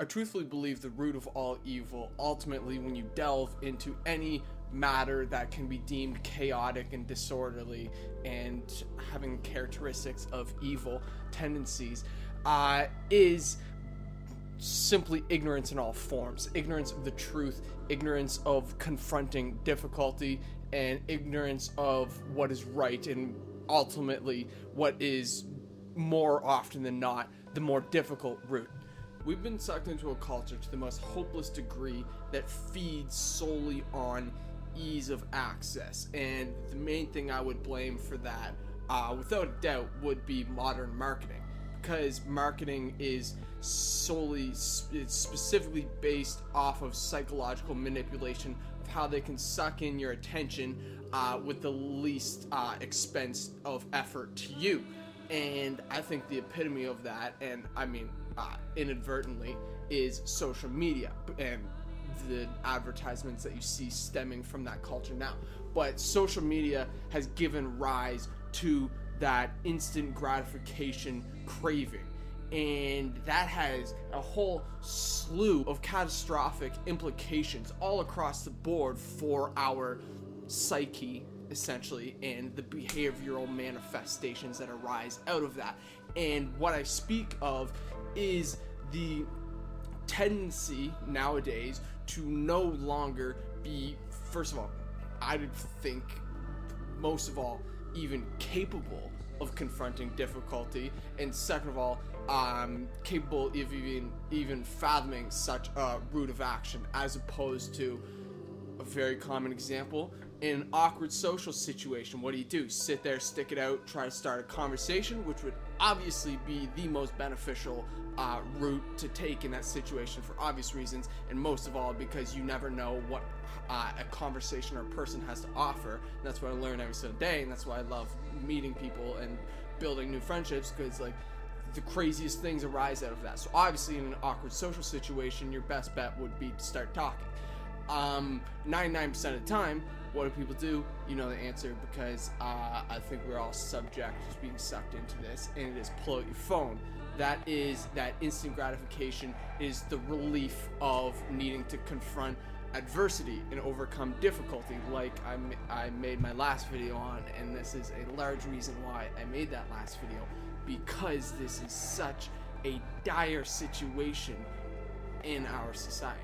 I truthfully believe the root of all evil, ultimately, when you delve into any matter that can be deemed chaotic and disorderly and having characteristics of evil tendencies, is simply ignorance in all forms. Ignorance of the truth, ignorance of confronting difficulty, and ignorance of what is right, and ultimately what is more often than not the more difficult route. We've been sucked into a culture to the most hopeless degree that feeds solely on ease of access, and the main thing I would blame for that, without a doubt, would be modern marketing, because marketing is specifically based off of psychological manipulation of how they can suck in your attention with the least expense of effort to you. And I think the epitome of that, and I mean inadvertently, is social media and the advertisements that you see stemming from that culture now. But social media has given rise to that instant gratification craving, and that has a whole slew of catastrophic implications all across the board for our psyche, essentially, and the behavioral manifestations that arise out of that. And what I speak of is the tendency nowadays to no longer be, first of all, I think most of all, even capable of confronting difficulty, and second of all, capable of even fathoming such a route of action, as opposed to a very common example. In an awkward social situation, what do? Sit there, stick it out, try to start a conversation, which would obviously be the most beneficial route to take in that situation for obvious reasons, and most of all because you never know what a conversation or a person has to offer. And that's what I learn every single day, and that's why I love meeting people and building new friendships, because like the craziest things arise out of that. So obviously in an awkward social situation, your best bet would be to start talking. 99% of the time, what do people do? You know the answer, because I think we're all subject to being sucked into this, and it is pull out your phone. That instant gratification is the relief of needing to confront adversity and overcome difficulty, like I made my last video on, and this is a large reason why I made that last video, because this is such a dire situation in our society.